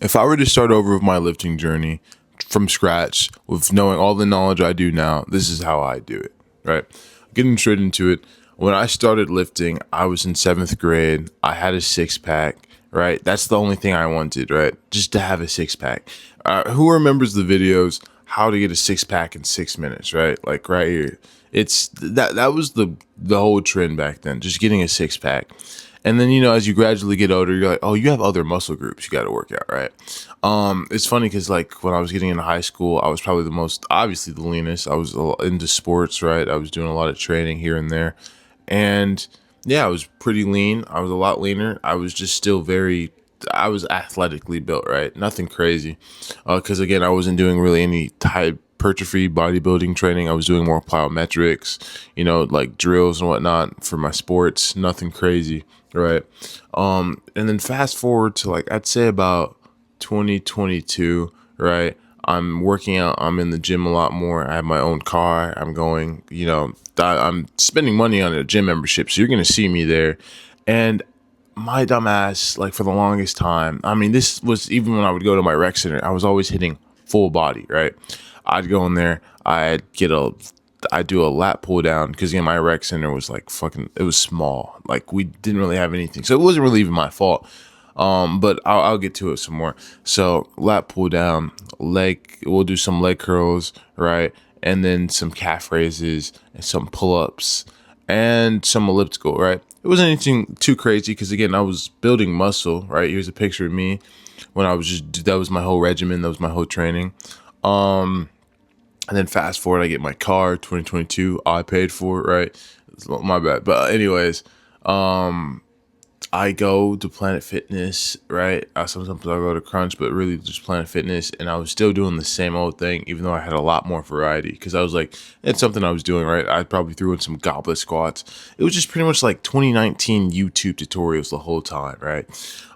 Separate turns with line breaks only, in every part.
If I were to start over with my lifting journey from scratch with knowing all the knowledge I do now, this is how I do it, right? Getting straight into it. When I started lifting, I was in seventh grade. I had a six pack, right? That's the only thing I wanted, right? Just to have a six pack. Who remembers the videos, how to get a six pack in 6 minutes, right? Like right here. It's that was the whole trend back then, just getting a six pack. And then, as you gradually get older, you're like, oh, you have other muscle groups you got to work out, right? It's funny because, like, when I was getting into high school, I was probably obviously the leanest. I was into sports, right? I was doing a lot of training here and there. And, yeah, I was pretty lean. I was a lot leaner. I was just still I was athletically built, right? Nothing crazy. Because, again, I wasn't doing really any hypertrophy bodybuilding training. I was doing more plyometrics, like drills and whatnot for my sports. Nothing crazy. Right. And then fast forward to I'd say about 2022, right? I'm working out. I'm in the gym a lot more. I have my own car. I'm going, I'm spending money on a gym membership. So you're going to see me there. And my dumb ass, for the longest time, I mean, this was even when I would go to my rec center, I was always hitting full body, right? I'd go in there. I do a lat pull down because my rec center was it was small. We didn't really have anything. So it wasn't really even my fault. But I'll get to it some more. So lat pull down, we'll do some leg curls, right? And then some calf raises and some pull-ups and some elliptical, right? It wasn't anything too crazy because, again, I was building muscle, right? Here's a picture of me when that was my whole regimen. That was my whole training. And then fast forward, I get my car, 2022. I paid for it, right? It's my bad. But anyways, I go to Planet Fitness, right? Sometimes I go to Crunch, but really just Planet Fitness. And I was still doing the same old thing, even though I had a lot more variety. Because I was like, it's something I was doing, right? I probably threw in some goblet squats. It was just pretty much 2019 YouTube tutorials the whole time, right?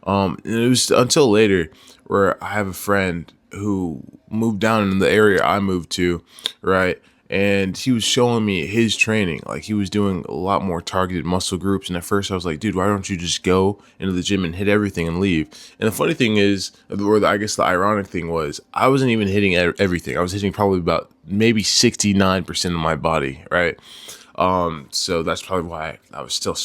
And it was until later where I have a friend who moved down in the area I moved to, right? And he was showing me his training. He was doing a lot more targeted muscle groups. And at first I was like, dude, why don't you just go into the gym and hit everything and leave? And the funny thing is, or I guess the ironic thing was, I wasn't even hitting everything. I was hitting probably about maybe 69% of my body, right? So that's probably why I was still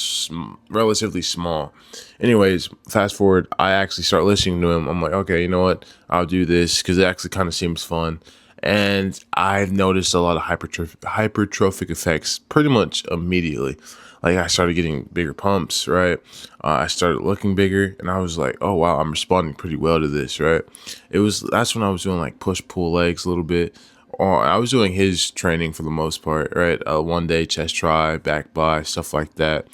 relatively small. Anyways, fast forward, I actually start listening to him. I'm like, okay, you know what? I'll do this because it actually kind of seems fun. And I've noticed a lot of hypertrophic effects pretty much immediately. I started getting bigger pumps, right? I started looking bigger, and I was like, oh, wow, I'm responding pretty well to this, right? That's when I was doing push-pull legs a little bit. Or I was doing his training for the most part, right? 1 day chest try, back by, stuff like that.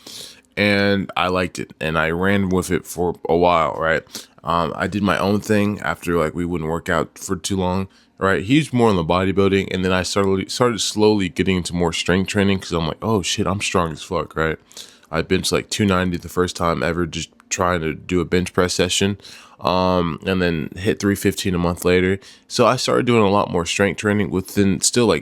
And I liked it, and I ran with it for a while, right? I did my own thing after we wouldn't work out for too long, right? He's more on the bodybuilding, and then I started slowly getting into more strength training because I'm like, oh shit, I'm strong as fuck, right? I benched 290 the first time ever, just trying to do a bench press session, and then hit 315 a month later. So I started doing a lot more strength training within still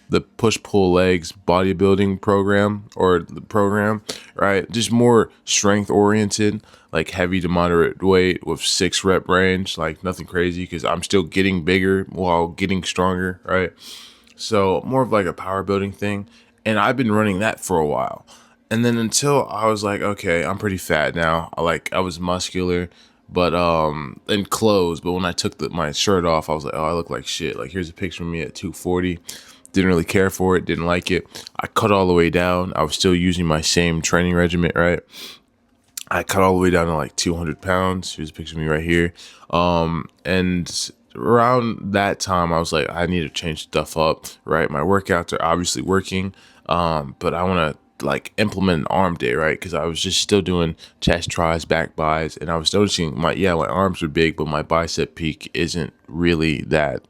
the push-pull legs bodybuilding program or the program, right? Just more strength-oriented, heavy to moderate weight with 6-rep range, nothing crazy because I'm still getting bigger while getting stronger, right? So more of a power building thing. And I've been running that for a while. And then until I was like, okay, I'm pretty fat now. I was muscular, but in clothes. But when I took my shirt off, I was like, oh, I look like shit. Here's a picture of me at 240. Didn't really care for it. Didn't like it. I cut all the way down. I was still using my same training regimen, right? I cut all the way down to 200 pounds. Here's a picture of me right here. And around that time, I was like, I need to change stuff up, right? My workouts are obviously working, but I want to implement an arm day, right? Because I was just still doing chest tries, back buys, and I was noticing my arms are big, but my bicep peak isn't really that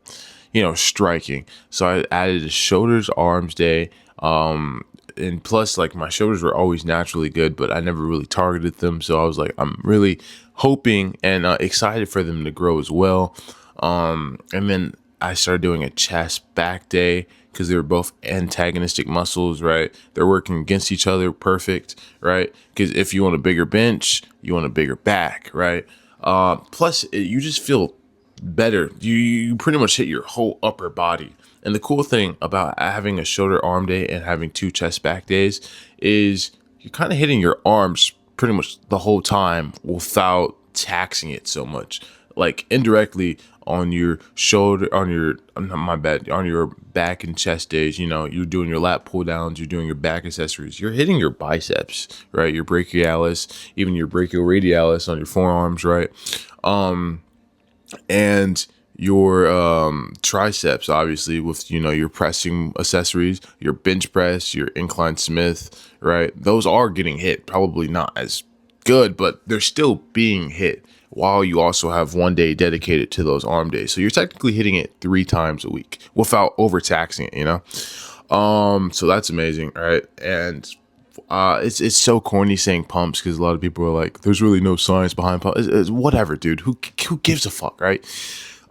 striking. So I added a shoulders arms day. And plus my shoulders were always naturally good, but I never really targeted them. So I was like, I'm really hoping and excited for them to grow as well. And then I started doing a chest back day because they were both antagonistic muscles, right? They're working against each other perfect, right? Because if you want a bigger bench, you want a bigger back, right? Plus, you just feel better. You pretty much hit your whole upper body. And the cool thing about having a shoulder arm day and having 2 chest back days is you're kind of hitting your arms pretty much the whole time without taxing it so much. Like indirectly on your shoulder, on your, my bad, on your back and chest days, you're doing your lat pull downs, you're doing your back accessories, you're hitting your biceps, right? Your brachialis, even your brachioradialis on your forearms, right? And your triceps, obviously, with your pressing accessories, your bench press, your incline Smith, right? Those are getting hit. Probably not as good, but they're still being hit, while you also have one day dedicated to those arm days. So you're technically hitting it 3 times a week without overtaxing it. So that's amazing, right? And it's so corny saying pumps, because a lot of people are like, there's really no science behind pumps. It's whatever, dude. Who gives a fuck, right?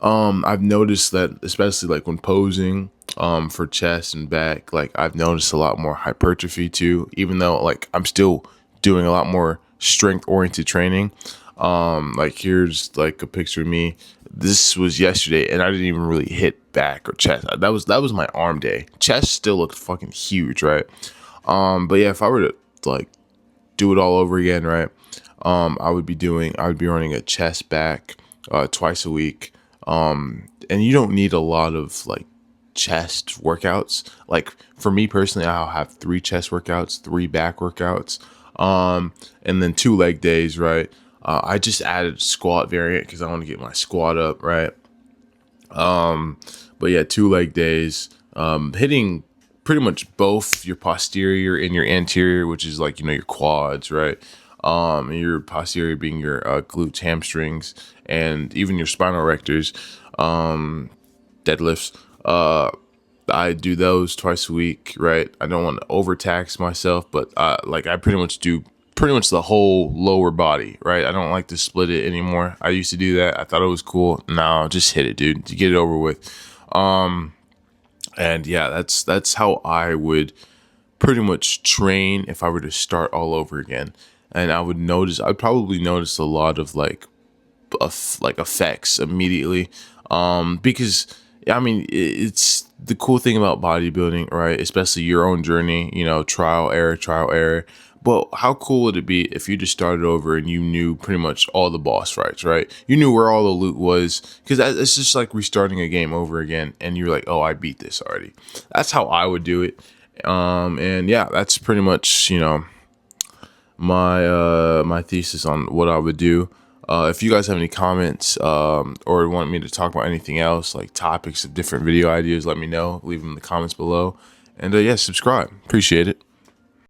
I've noticed that, especially like when posing for chest and back, like I've noticed a lot more hypertrophy too, even though like I'm still doing a lot more strength oriented training. Like here's like a picture of me. This was yesterday and I didn't even really hit back or chest. That was my arm day. Chest still looked fucking huge, right? But yeah, if I were to like do it all over again, right? I would be running a chest back twice a week. And you don't need a lot of like chest workouts. Like for me personally, I'll have 3 chest workouts, 3 back workouts, and then 2 leg days, right? I just added squat variant because I want to get my squat up, right? But yeah, 2 leg days, hitting pretty much both your posterior and your anterior, which is like, your quads, right? And your posterior being your glutes, hamstrings, and even your spinal erectors, deadlifts. I do those twice a week, right? I don't want to overtax myself, but like I pretty much do the whole lower body, right? I don't like to split it anymore. I used to do that. I thought it was cool. No, just hit it, dude. To get it over with. And yeah, that's how I would pretty much train if I were to start all over again. And I'd probably notice a lot of like effects immediately. Because I mean, it's the cool thing about bodybuilding, right? Especially your own journey, trial error. But how cool would it be if you just started over and you knew pretty much all the boss fights, right? You knew where all the loot was, because it's just like restarting a game over again, and you're like, oh, I beat this already. That's how I would do it. And yeah, that's pretty much my thesis on what I would do. If you guys have any comments or want me to talk about anything else, like topics of different video ideas, let me know. Leave them in the comments below. And yeah, subscribe. Appreciate it.